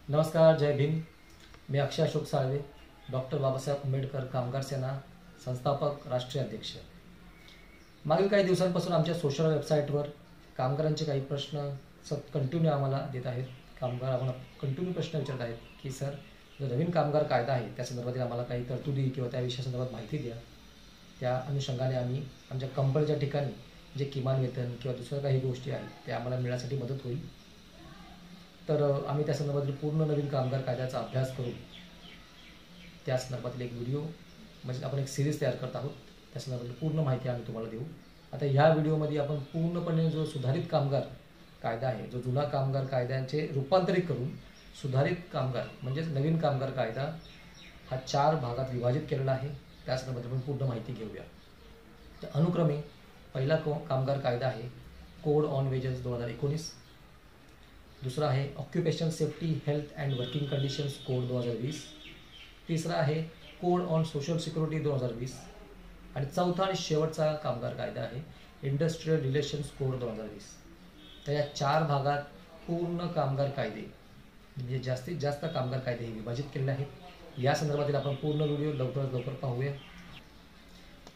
नमस्कार, जय भीम. मी अक्षय अशोक साळवे, डॉक्टर बाबासाहेब आंबेडकर कामगार सेना संस्थापक, राष्ट्रीय अध्यक्ष. मागील काही दिवसांपासून आमच्या सोशल वेबसाईटवर कामगारांचे काही प्रश्न कंटिन्यू आम्हाला देत आहेत. कामगार आम्हाला कंटिन्यू प्रश्न विचारत आहेत की सर, जो नवीन कामगार कायदा आहे त्या संदर्भातील आम्हाला काही तरतुदी किंवा त्या विषयासंदर्भात माहिती द्या. त्या अनुषंगाने आम्ही आमच्या कंपनीच्या ठिकाणी जे किमान वेतन किंवा दुसऱ्या काही गोष्टी आहेत त्या आम्हाला मिळण्यासाठी मदत होईल. तर आम्ही त्या संदर्भातील पूर्ण नवीन कामगार कायद्याचा अभ्यास करून त्या संदर्भातील एक व्हिडिओ म्हणजे आपण एक सिरीज तयार करत आहोत. त्या संदर्भातील पूर्ण माहिती आम्ही तुम्हाला देऊ. आता ह्या व्हिडिओमध्ये आपण पूर्णपणे जो सुधारित कामगार कायदा आहे, जो जुना कामगार कायद्यांचे रूपांतरित करून सुधारित कामगार म्हणजेच नवीन कामगार कायदा हा 4 भागात विभाजित केलेला आहे. त्या संदर्भात आपण पूर्ण माहिती घेऊया. तर अनुक्रमे पहिला कामगार कायदा आहे कोड ऑन वेजेस 2019. दूसरा आहे occupational safety health and working conditions code 2020. तिसरा आहे कोड ऑन सोशल सिक्युरिटी 2020. आणि चौथा आणि शेवटचा कामगार कायदा आहे इंडस्ट्रियल रिलेशन्स कोड 2020. तर या 4 भागात पूर्ण कामगार कायदे म्हणजे जास्तीत जास्त कामगार कायदे हे विभाजित केलेले आहेत. या संदर्भातील आपण पूर्ण व्हिडिओ लवकरात लवकर पाहूया.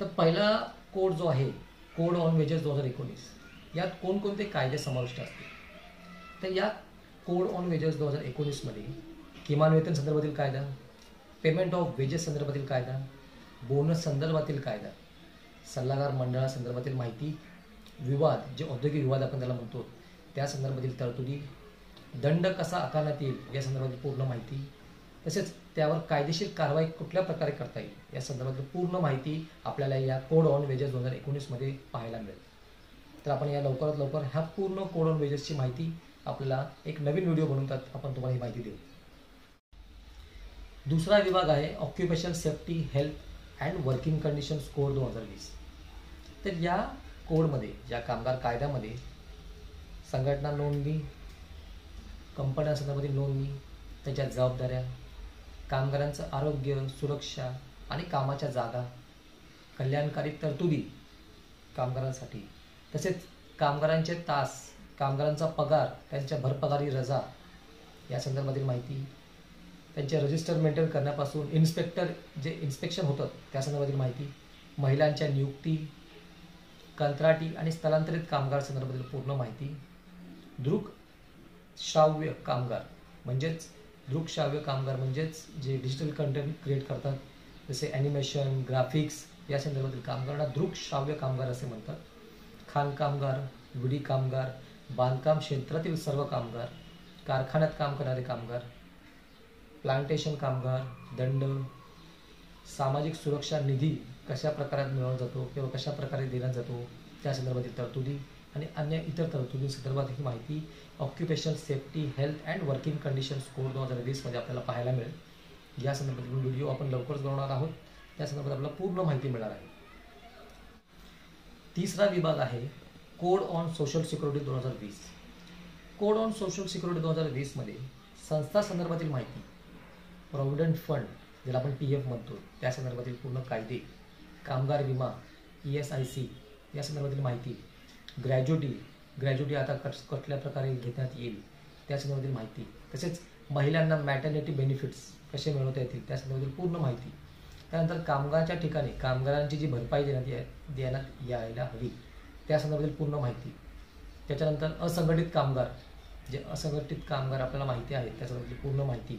तर पहिला कोड जो आहे कोड ऑन वेजेस 2019, यात कोणकोणते कायदे समाविष्ट असतील. तर या कोड ऑन वेजेस 2019मध्ये किमान वेतन संदर्भातील कायदा, पेमेंट ऑफ वेजेस संदर्भातील कायदा, बोनस संदर्भातील कायदा, सल्लागार मंडळासंदर्भातील माहिती, विवाद जे औद्योगिक विवाद आपण त्याला म्हणतो त्या संदर्भातील तरतुदी, दंड कसा आकारण्यात येईल या संदर्भातील पूर्ण माहिती, तसेच त्यावर कायदेशीर कारवाई कुठल्या प्रकारे करता येईल या संदर्भातील पूर्ण माहिती आपल्याला या कोड ऑन वेजेस 2019मध्ये पाहायला मिळेल. तर आपण या लवकरात लवकर ह्या पूर्ण कोड ऑन वेजेसची माहिती आपल्याला एक नवीन व्हिडिओ बनवून आपण तुम्हाला ही माहिती देऊ. दुसरा विभाग आहे occupational safety health and working conditions code 2020. तर या कोडमध्ये या कामगार कायद्यामध्ये संघटना नोंदणी, कंपन्यांसंदर्भातील नोंदणी, त्याच्या जबाबदाऱ्या, कामगारांचं आरोग्य, सुरक्षा आणि कामाच्या जागा, कल्याणकारी तरतुदी कामगारांसाठी, तसेच कामगारांचे तास, कामगारांचा पगार, त्यांच्या भरपगारी रजा या संदर्भातील माहिती, त्यांचे रजिस्टर मेंटेन करण्यापासून जे इन्स्पेक्शन होतं त्या संदर्भातील माहिती, महिलांच्या नियुक्ती, कंत्राटी आणि स्थलांतरित कामगार संदर्भातील पूर्ण माहिती, दृकश्राव्य कामगार म्हणजेच जे डिजिटल कंटेंट क्रिएट करतात जसे ॲनिमेशन, ग्राफिक्स या संदर्भातील कामगारांना दृकश्राव्य कामगार असे म्हणतात, खाण कामगार, विडी कामगार, बांधकाम क्षेत्रातील सर्व कामगार, कारखान्यात काम करणारे कामगार, प्लांटेशन कामगार, दंड, सामाजिक सुरक्षा निधी कशा प्रकारात मिळवला जातो किंवा कशा प्रकारे देण्यात जातो त्या संदर्भातील तरतुदी आणि अन्य इतर तरतुदी संदर्भात ही माहिती occupational safety health and working conditions code 2020मध्ये आपल्याला पाहायला मिळेल. या संदर्भातील व्हिडिओ आपण लवकरच बनवणार आहोत. त्या संदर्भात आपल्याला पूर्ण माहिती मिळणार आहे. तिसरा विभाग आहे code on social security 2020. Code on social security 2020मध्ये संस्था संदर्भातील माहिती, प्रॉव्हिडंट फंड ज्याला आपण PF म्हणतो त्या संदर्भातील पूर्ण कायदे, कामगार विमा, ESIC या संदर्भातील माहिती, ग्रॅज्युटी आता कुठल्या प्रकारे घेण्यात येईल त्या संदर्भातील माहिती, तसेच महिलांना मॅटर्निटी बेनिफिट्स कसे मिळवता येतील त्या संदर्भातील पूर्ण माहिती, त्यानंतर कामगाराच्या ठिकाणी कामगारांची जी भरपाई देण्यात यायला हवी त्या संदर्भातील पूर्ण माहिती, त्याच्यानंतर असंघटित कामगार आपल्याला माहिती आहेत त्या संदर्भातील पूर्ण माहिती,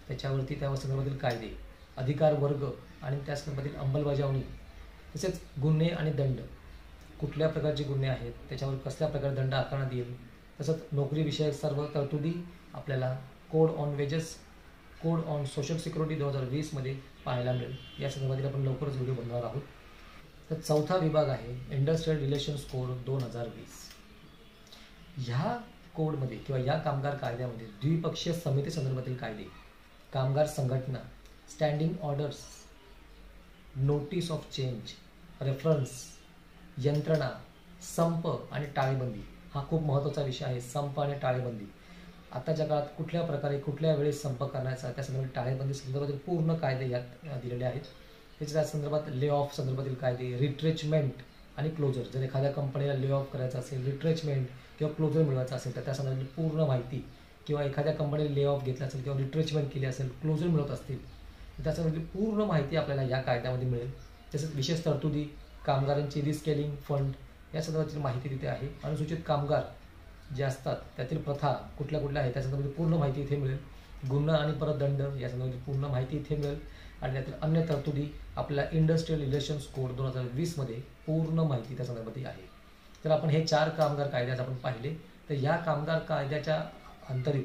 त्याच्यावरती त्या संदर्भातील कायदे, अधिकार वर्ग आणि त्या संदर्भातील अंमलबजावणी, तसेच गुन्हे आणि दंड, कुठल्या प्रकारचे गुन्हे आहेत त्याच्यावर कसल्या प्रकारे दंड आकारण्यात येईल, तसंच नोकरीविषयक सर्व तरतुदी आपल्याला कोड ऑन सोशल सिक्युरिटी 2020मध्ये पाहायला मिळेल. या संदर्भातील आपण लवकरच व्हिडिओ बनवणार आहोत. तर चौथा विभाग आहे इंडस्ट्रियल रिलेशन्स कोड 2020. ह्या कोडमध्ये किंवा या कामगार कायद्यामध्ये द्विपक्षीय समिती संदर्भातील कायदे, कामगार संघटना, standing orders, notice of change, reference, यंत्रणा, संप आणि टाळेबंदी हा खूप महत्त्वाचा विषय आहे. संप आणि टाळेबंदी आताच्या काळात कुठल्या प्रकारे कुठल्या वेळेस संप करण्याचा त्या संदर्भात टाळेबंदी संदर्भातील पूर्ण कायदे यात दिलेले आहेत. त्याच्या संदर्भात ले ऑफ संदर्भातील कायदे, रिट्रेचमेंट आणि क्लोजर, जर एखाद्या कंपनीला ले ऑफ करायचं असेल, रिट्रेचमेंट किंवा क्लोजर मिळवायचा असेल तर त्या संदर्भातील पूर्ण माहिती किंवा एखाद्या कंपनीने ले ऑफ घेतला असेल किंवा रिट्रेचमेंट केली असेल, क्लोजर मिळत असतील, तर त्याच्यामध्ये पूर्ण माहिती आपल्याला या कायद्यामध्ये मिळेल. तसेच विशेष तरतुदी, कामगारांची रिस्केलिंग फंड या संदर्भातील माहिती तिथे आहे. अनुसूचित कामगार जे असतात त्यातील प्रथा कुठल्या कुठल्या आहेत त्या संदर्भातील पूर्ण माहिती इथे मिळेल. गुन्हा आणि परत दंड या संदर्भातील पूर्ण माहिती इथे मिळेल. आणि त्यातील अन्य तरतुदी आपल्या इंडस्ट्रियल रिलेशन्स कोड 2020मध्ये पूर्ण माहिती त्या संदर्भात आहे. तर आपण हे 4 कामगार कायदे आज आपण पाहिले. तर या कामगार कायद्याच्या अंतरित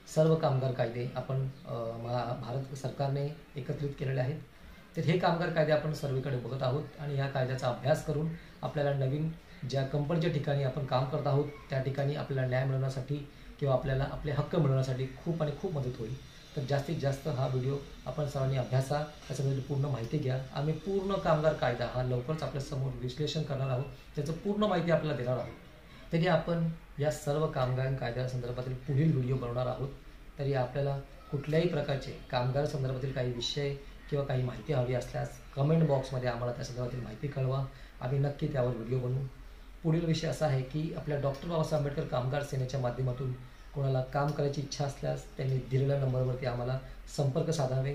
सर्व कामगार कायदे आपण भारत सरकारने एकत्रित केलेले आहेत. तर हे कामगार कायदे आपण सर्वीकडे बघत आहोत आणि या कायद्याचा अभ्यास करून आपल्याला नवीन ज्या कंपनीच्या ठिकाणी आपण काम करत आहोत त्या ठिकाणी आपल्याला न्याय मिळवण्यासाठी किंवा आपल्याला आपले हक्क मिळवण्यासाठी खूप आणि खूप मदत होईल. तर जास्तीत जास्त हा व्हिडिओ आपण सर्वांनी अभ्यासा, त्याच्यामध्ये पूर्ण माहिती घ्या. आम्ही पूर्ण कामगार कायदा हा लवकरच आपल्यासमोर विश्लेषण करणार आहोत, त्याचं पूर्ण माहिती आपल्याला देणार आहोत. तरी आपण या सर्व कामगार कायद्यासंदर्भातील पुढील व्हिडिओ बनवणार आहोत. तरी आपल्याला कुठल्याही प्रकारचे कामगार संदर्भातील काही विषय किंवा काही माहिती हवी असल्यास कमेंट बॉक्समध्ये आम्हाला त्या संदर्भातील माहिती कळवा. आम्ही नक्की त्यावर व्हिडिओ बनवू. पुढील विषय असा आहे की आपल्या डॉक्टर बाबासाहेब आंबेडकर कामगार सेनेच्या माध्यमातून कोणाला काम करायची इच्छा असल्यास त्यांनी दिलेल्या नंबरवरती आम्हाला संपर्क साधावे.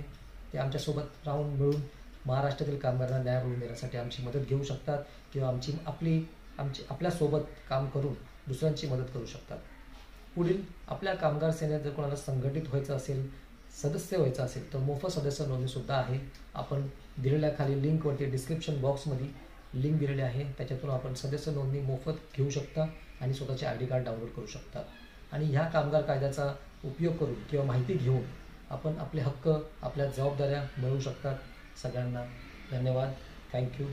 ते आमच्यासोबत राहून मिळून महाराष्ट्रातील कामगारांना न्याय मिळवून देण्यासाठी आमची मदत घेऊ शकतात किंवा आपल्यासोबत काम करून दुसऱ्यांची मदत करू शकतात. पुढील आपल्या कामगार सेनेत जर कोणाला संघटित व्हायचं असेल, सदस्य व्हायचं असेल तर मोफत सदस्य नोंदणीसुद्धा आहे. आपण दिलेल्या खाली लिंकवरती डिस्क्रिप्शन बॉक्समध्ये लिंक दिलेली आहे, त्याच्यातून आपण सदस्य नोंदणी मोफत घेऊ शकता आणि स्वतःचे ID कार्ड डाउनलोड करू शकता. आणि ह्या कामगार कायद्याचा उपयोग करून किंवा माहिती घेऊन आपण आपले हक्क, आपल्या जबाबदाऱ्या मिळवू शकतात. सगळ्यांना धन्यवाद. थँक्यू.